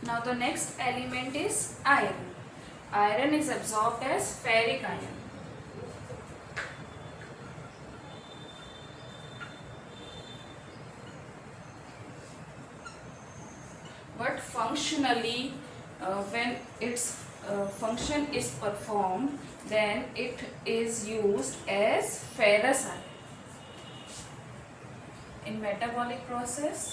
Now the next element is iron. Iron is absorbed as ferric ion. But functionally, when its function is performed, then it is used as ferrous ion. In metabolic process,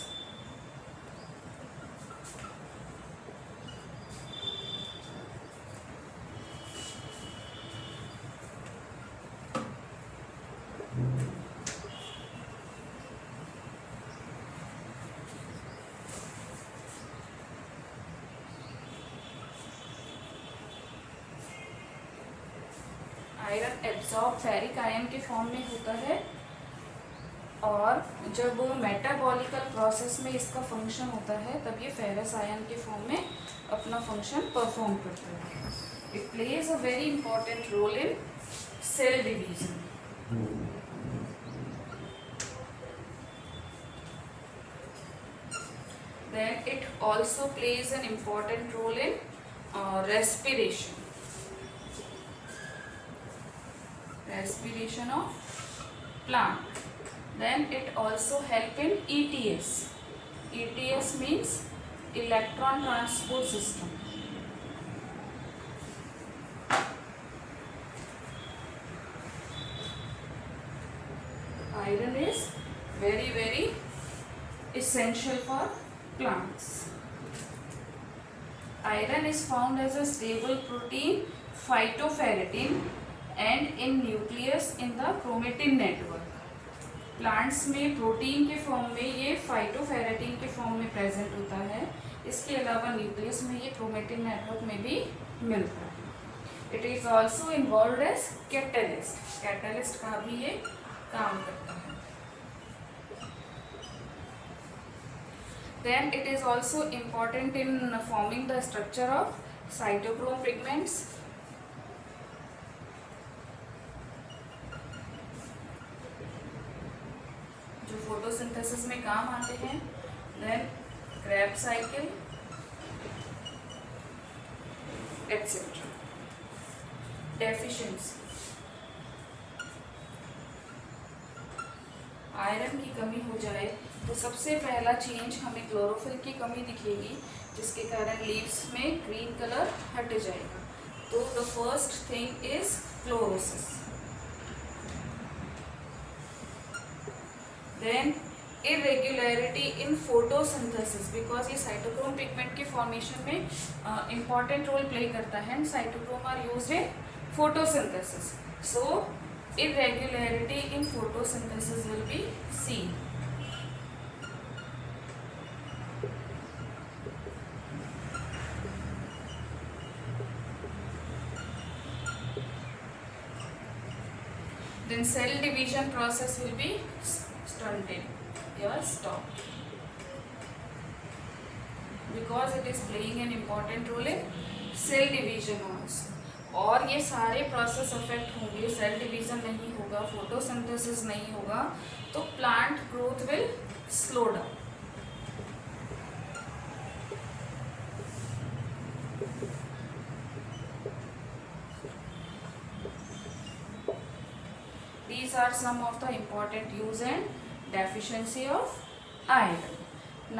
iron absorb ferric ion के form में होता है, और जब metabolical process में इसका function होता है तब ये फेरस आयन के फॉर्म में अपना फंक्शन परफॉर्म करता है. It plays a very important role in cell division. Then it also plays an important role in respiration. Respiration of plant. Then it also help in ETS. ETS means electron transport system. Iron is very essential for plants. Iron is found as a stable protein, phytoferritin, and in nucleus in the chromatin network. Plants में protein के form में ये फाइटोफेरेटिन के form में present होता है. इसके अलावा न्यूक्लियस में ये क्रोमेटिन नेटवर्क में भी मिलता है. It is also involve as catalyst. Catalyst का भी ये काम करता है. Then it is also important in forming the structure of cytochrome pigments. जो फोटोसिंथेसिस में काम आते हैं. Then Krebs cycle, etc. Deficiency. Iron की कमी हो जाए तो सबसे पहला चेंज हमें क्लोरोफिल की कमी दिखेगी, जिसके कारण लीव्स में ग्रीन कलर हट जाएगा. तो the first thing is chlorosis. Then irregularity in photosynthesis, because ये साइटोक्रोम पिगमेंट के फॉर्मेशन में इंपॉर्टेंट रोल प्ले करता है. Cytochrome are used in photosynthesis. So irregularity in photosynthesis will be seen. Then cell division process will be stunted or stopped, because it is playing an important role in cell division also. और ये सारे process affect होंगे, cell division नहीं होगा, photosynthesis नहीं होगा, तो plant growth will slow down. These are some of the important use and deficiency of iron.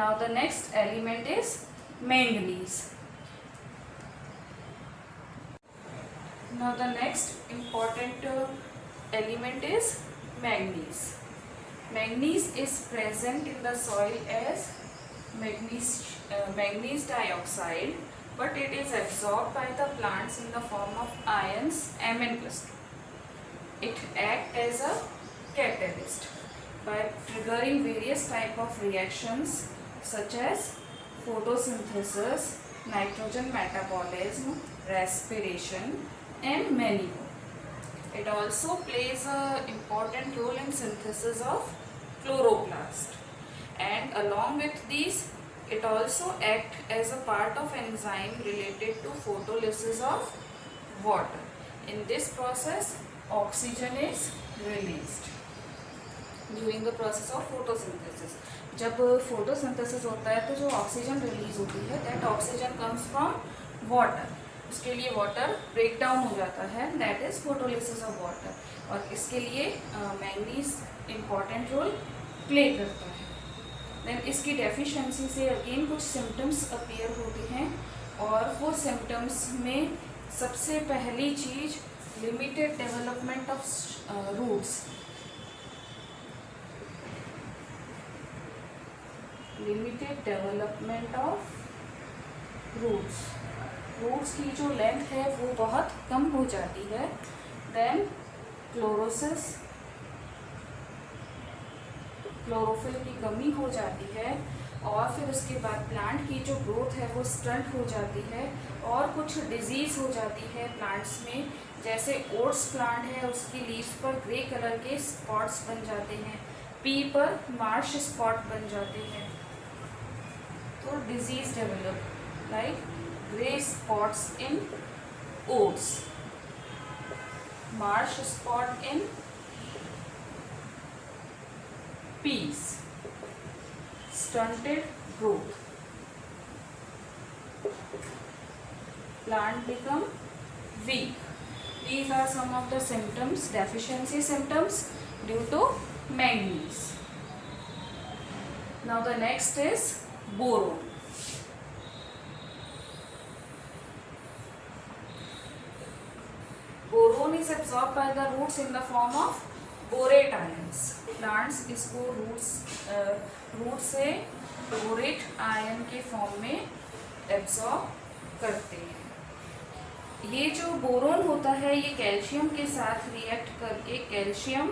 Now the next element is manganese. Now the next important element is manganese. Manganese is present in the soil as manganese dioxide, but it is absorbed by the plants in the form of ions Mn+2. It acts as a catalyst by triggering various type of reactions such as photosynthesis, nitrogen metabolism, respiration, and many more. It also plays an important role in synthesis of chloroplast, and along with these it also acts as a part of enzyme related to photolysis of water. In this process oxygen is released during the process of photosynthesis. जब photosynthesis होता है तो जो oxygen release होती है that oxygen comes from water, उसके लिए water break down हो जाता है, that is photolysis of water, और इसके लिए मैंगनीज इम्पॉर्टेंट रोल प्ले करता है। देन इसकी डेफिशिएंसी से अगेन कुछ सिम्टम्स अपीयर होते हैं, और वो सिम्टम्स में सबसे पहली चीज limited development of roots, limited development of roots, roots की जो लेंथ है वो बहुत कम हो जाती है। देन क्लोरोसिस, क्लोरोफिल की कमी हो जाती है, और फिर उसके बाद प्लांट की जो ग्रोथ है वो स्टंट हो जाती है, और कुछ डिजीज़ हो जाती है प्लांट्स में, जैसे ओट्स प्लांट है उसकी लीव्स पर ग्रे कलर के स्पॉट्स बन जाते हैं, पी पर मार्श स्पॉट बन जाते हैं, तो disease develop like grey spots in oats, Marsh spot in peas, stunted growth, plant become weak. These are some of the symptoms, deficiency symptoms due to manganese. Now the next is boron. Boron is absorbed by the roots in the form of borate ions. Plants इसको root से borate ion के form में absorb करते हैं। ये जो boron होता है ये कैल्शियम के साथ रिएक्ट करके कैल्शियम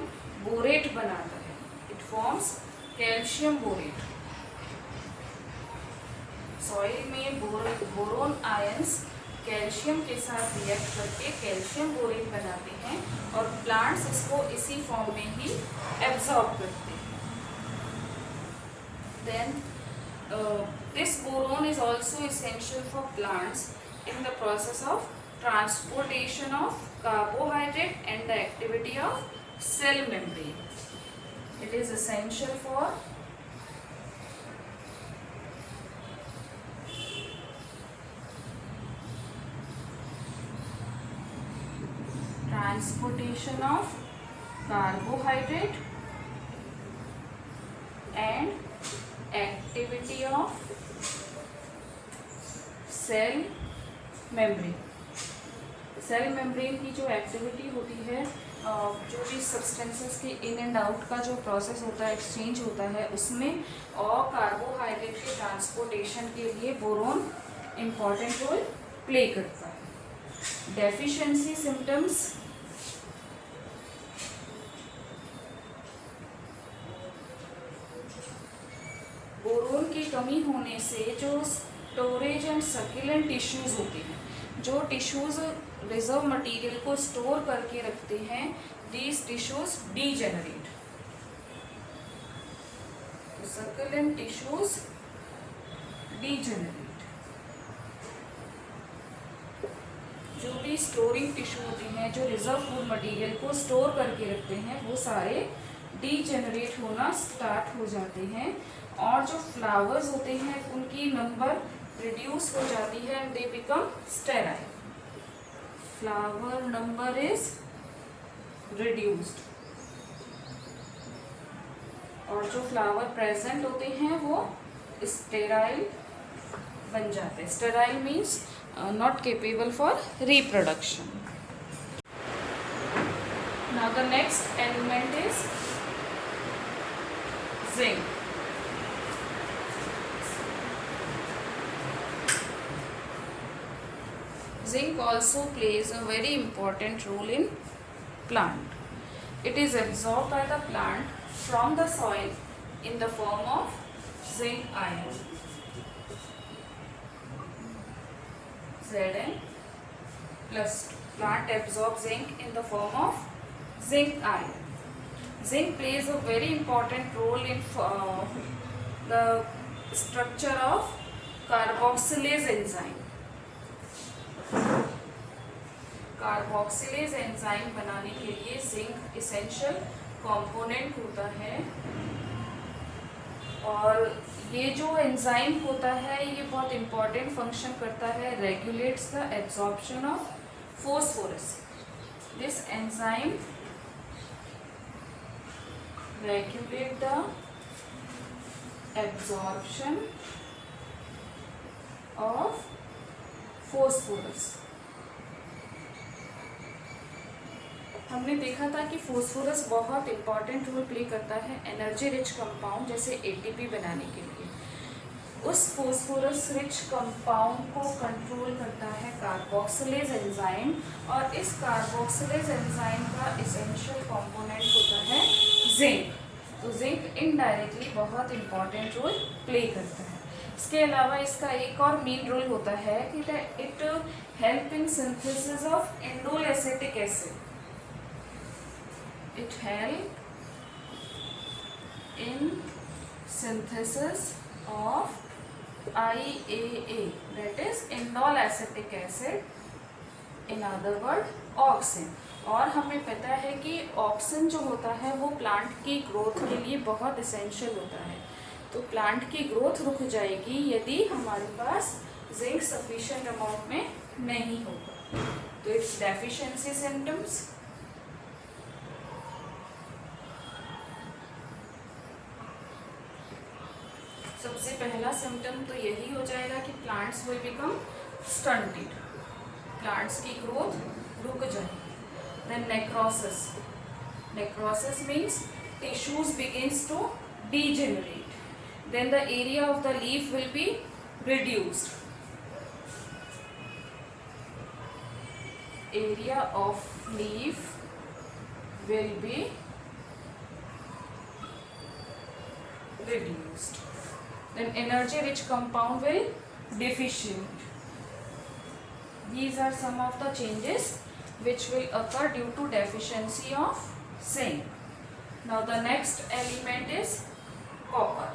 बोरेट बनाता है, it forms calcium borate. Soil में बोरोन आयंस कैल्शियम के साथ रिएक्ट करके कैल्शियम बोरेट बनाते हैं, और प्लांट्स इसको इसी फॉर्म में ही एब्जॉर्ब करते हैं। Then this boron is also essential for plants in the process of transportation of carbohydrate and the activity of cell membrane. It is essential for transportation of carbohydrate and activity of cell membrane। Cell membrane की जो activity होती है, जो भी substances के in and out का जो process होता है, एक्सचेंज होता है उसमें, और कार्बोहाइड्रेट के ट्रांसपोर्टेशन के लिए बोरोन इम्पॉर्टेंट रोल प्ले करता है। डेफिशिएंसी सिम्टम्स, बोरोन की कमी होने से जो स्टोरेज एंड सर्कुलेंट टिश्यूज होते हैं, जो टिश्यूज रिजर्व मटेरियल को स्टोर करके रखते हैं, दीज टिश्यूज डीजेनरेट। तो सर्कुलेंट टिश्यूज डीजेनरेट, जो भी स्टोरिंग टिश्यू होते हैं, जो रिजर्व फूड मटेरियल को स्टोर करके रखते हैं, वो सारे डीजेनरेट होना स्टार्ट हो जाते हैं, और जो फ्लावर्स होते हैं उनकी नंबर रिड्यूस हो जाती है and they become sterile. Flower number is reduced, और जो फ्लावर प्रेजेंट होते हैं वो स्टेराइल बन जाते हैं। Sterile means not capable for reproduction. Now the next element is zinc. Zinc also plays a very important role in plant. It is absorbed by the plant from the soil in the form of zinc ion. Zn plus plant absorbs zinc in the form of zinc ion. Zinc plays a very important role in the structure of carboxylase enzyme. Carboxylase enzyme बनाने के लिए zinc essential component होता है। और ये जो enzyme होता है ये बहुत इंपॉर्टेंट फंक्शन करता है, regulates the absorption of phosphorus. This enzyme regulate the absorption of phosphorus. हमने देखा था कि फोस्फोरस बहुत इंपॉर्टेंट रोल प्ले करता है एनर्जी रिच कंपाउंड जैसे एटीपी बनाने के लिए। उस फोस्फोरस रिच कंपाउंड को कंट्रोल करता है कार्बोक्सिलेज एंजाइम, और इस कार्बोक्सिलेज एंजाइम का एसेंशियल कंपोनेंट होता है जिंक। तो जिंक इनडायरेक्टली बहुत इंपॉर्टेंट रोल प्ले करता है। इसके अलावा इसका एक और मेन रोल होता है कि it help in synthesis of indole acetic acid. It help in synthesis of IAA, that is indole acetic acid, in other word auxin. और हमें पता है कि ऑक्सिन जो होता है वो प्लांट की ग्रोथ के लिए बहुत इसेंशियल होता है। तो प्लांट की ग्रोथ रुक जाएगी यदि हमारे पास जिंक सफिशिएंट अमाउंट में नहीं होगा। तो इट्स डेफिशिएंसी सिम्टम्स। सबसे पहला सिम्टम तो यही हो जाएगा कि plants will become stunted, plants की ग्रोथ रुक जाएगी। Then necrosis. Necrosis means tissues begins to degenerate. Then the area of the leaf will be reduced. Area of leaf will be reduced. Then energy rich compound will deficient. These are some of the changes which will occur due to deficiency of zinc. Now the next element is copper.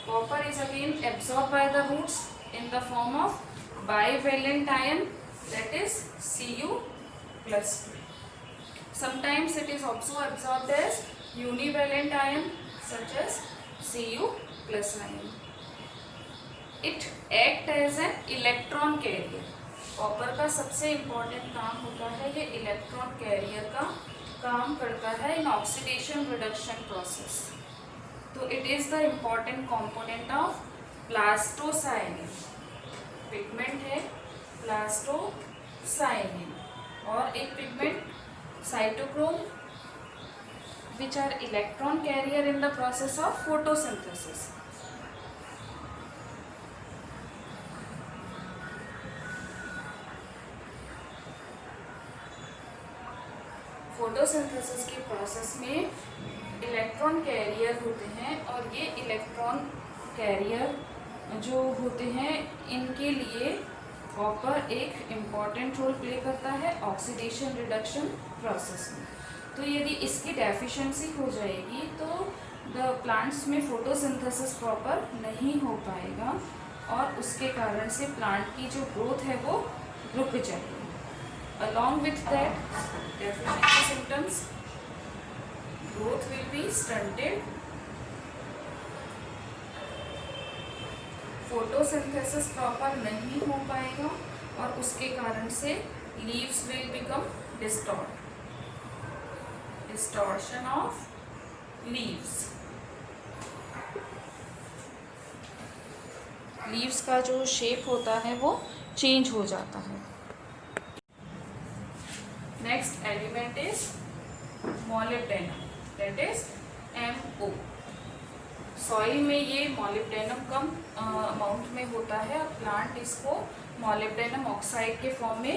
Copper is again absorbed by the roots in the form of bivalent ion, that is Cu+2. Sometimes it is also absorbed as univalent ion such as Cu+ ion. It act as an electron carrier. Copper का सबसे important काम होता है ये electron carrier का काम करता है इन ऑक्सीडेशन रिडक्शन प्रोसेस। तो it is the important component of plastocyanin. Pigment है प्लास्टोसाइनिन और एक pigment cytochrome, which are electron carrier in the process of photosynthesis. Photosynthesis के प्रोसेस में इलेक्ट्रॉन कैरियर होते हैं और ये इलेक्ट्रॉन कैरियर जो होते हैं इनके लिए कॉपर एक इम्पॉर्टेंट रोल प्ले करता है ऑक्सीडेशन रिडक्शन प्रोसेस में। तो यदि इसकी डेफिशिएंसी हो जाएगी तो द प्लांट्स में फोटोसिंथेसिस प्रॉपर नहीं हो पाएगा और उसके कारण से प्लांट की जो ग्रोथ है वो रुक जाएगी। Along with that deficiency symptoms, growth will be stunted, photosynthesis proper नहीं हो पाएगा और उसके कारण से leaves will become distortion of leaves का जो शेप होता है वो चेंज हो जाता है। Next element is molybdenum, that is MO। Soil में ये मॉलिब्डेनम कम अमाउंट में होता है और प्लांट इसको मॉलिब्डेनम ऑक्साइड के फॉर्म में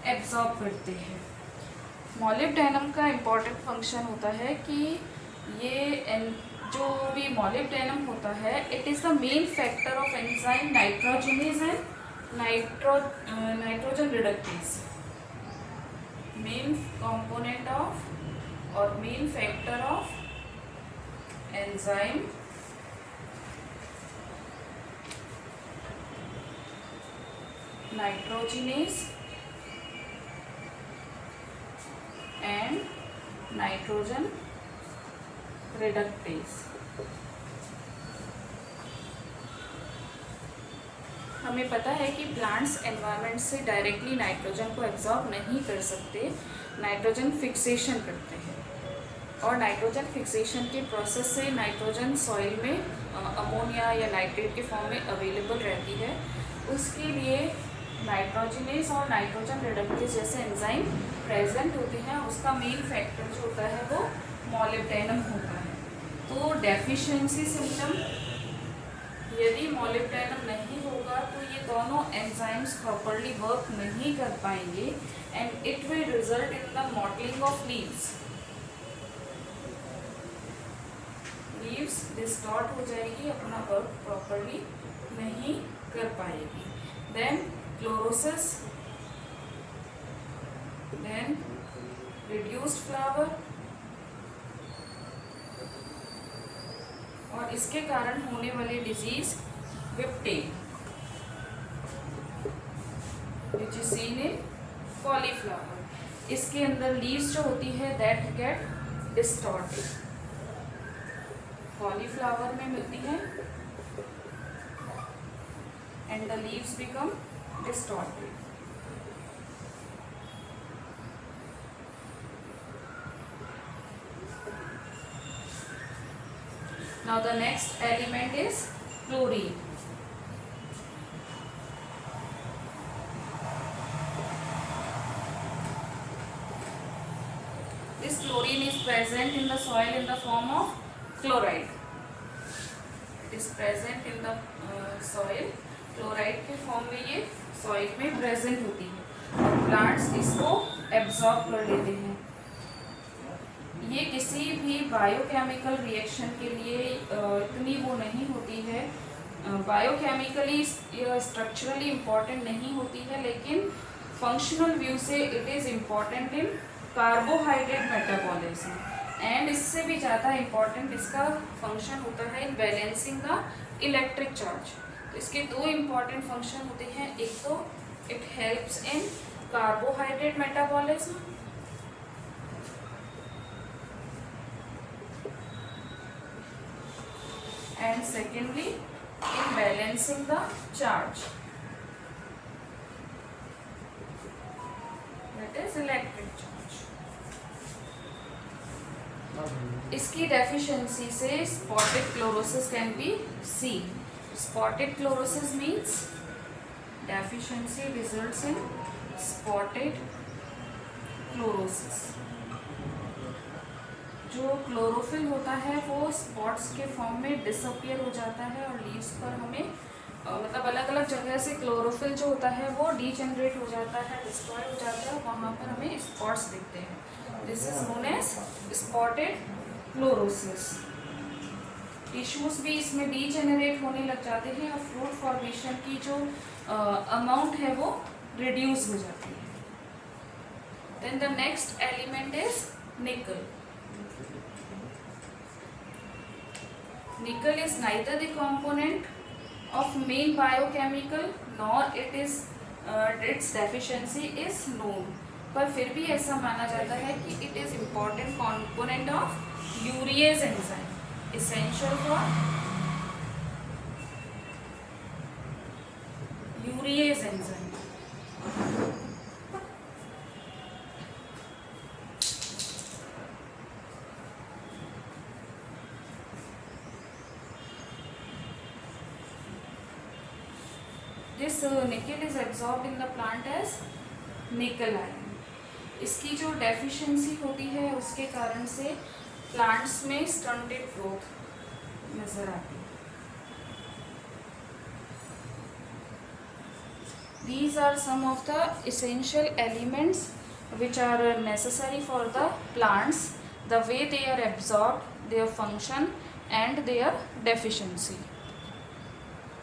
एब्जॉर्ब करते हैं। मॉलिब्डेनम का इम्पॉर्टेंट फंक्शन होता है कि ये जो भी मॉलिब्डेनम होता है it is the main factor of enzyme nitrogenase and nitrogen reductase. Main component of और main factor of enzyme nitrogenase and nitrogen reductase. हमें पता है कि प्लांट्स एनवायरनमेंट से डायरेक्टली नाइट्रोजन को एब्जॉर्ब नहीं कर सकते, नाइट्रोजन फिक्सेशन करते हैं, और नाइट्रोजन फिक्सेशन के प्रोसेस से नाइट्रोजन सॉइल में अमोनिया या नाइट्रेट के फॉर्म में अवेलेबल रहती है। उसके लिए नाइट्रोजनेज और नाइट्रोजन रिडक्टेज जैसे एंजाइम प्रेजेंट होते हैं। उसका मेन फैक्टर जो होता है वो मॉलिब्डेनम होता है। तो डेफिशिएंसी सिम्टम, यदि मॉलिब्डेनम नहीं होगा तो ये दोनों एंजाइम्स प्रॉपरली वर्क नहीं कर पाएंगे and it will result in the mottling of leaves. Leaves distort हो जाएगी, अपना वर्क प्रॉपरली नहीं कर पाएगी। Then chlorosis, then reduced flower, और इसके कारण होने वाले disease whiptail which is seen in cauliflower. इसके अंदर लीव्स जो होती है दैट गेट डिस्टॉर्टेड, कॉलीफ्लावर में मिलती है and the leaves become distorted. Now the next element is chlorine. This chlorine is present in the soil in the form of chloride. It is present in the soil. Chloride के form में ये soil में present होती है और plants इसको absorb कर लेते हैं। ये किसी भी बायोकेमिकल रिएक्शन के लिए इतनी वो नहीं होती है, बायोकेमिकली स्ट्रक्चरली इम्पॉर्टेंट नहीं होती है, लेकिन फंक्शनल व्यू से it is important in carbohydrate metabolism and इससे भी ज़्यादा इम्पॉर्टेंट इसका फंक्शन होता है in balancing the electric charge. तो इसके दो इम्पॉर्टेंट फंक्शन होते हैं, एक तो it helps in carbohydrate metabolism and secondly in balancing the charge, that is electric charge. इसकी डेफिशिएंसी से spotted chlorosis can be seen. Spotted chlorosis means deficiency results in spotted chlorosis. जो chlorophyll होता है वो स्पॉट्स के form में disappear हो जाता है और लीव्स पर हमें मतलब अलग अलग जगह से क्लोरोफिल जो होता है वो डीजेनरेट हो जाता है, डिस्ट्रॉय हो जाता है, वहाँ पर हमें स्पॉट्स दिखते हैं। This is known as spotted chlorosis. Tissues भी इसमें डीजेनरेट होने लग जाते हैं और फ्रूट फॉर्मेशन की जो अमाउंट है वो रिड्यूस हो जाती है। Then the next element is nickel. Nickel is neither the component of main biochemical nor its deficiency is known, पर फिर भी ऐसा माना जाता है कि it is important component of urease enzyme, essential for urease enzyme. This nickel is absorbed in the plant as nickel ion. इसकी जो डेफिशिएंसी होती है उसके कारण से प्लांट्स में स्टंटेड ग्रोथ नजर आती है। These are some of the essential elements which are necessary for the plants, the way they are absorbed, their function and their deficiency.